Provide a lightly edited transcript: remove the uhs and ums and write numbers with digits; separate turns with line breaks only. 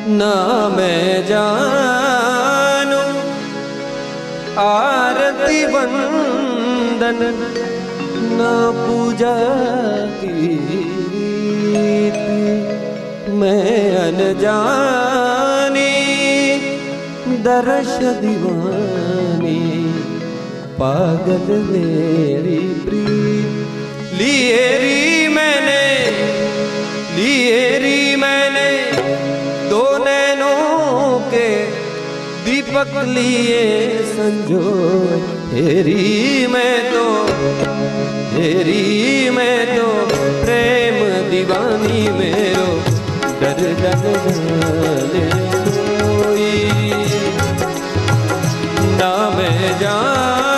ना मैं जानू आरती वंदन ना पूजा गीत, मैं अनजानी दर्श दीवानी पागल मेरी प्रीत। लिए री मैंने दो नैनों के दीपक लिए संजो, हेरी मैं तो प्रेम दीवानी मेरो डर जाने कोई ना मैं जान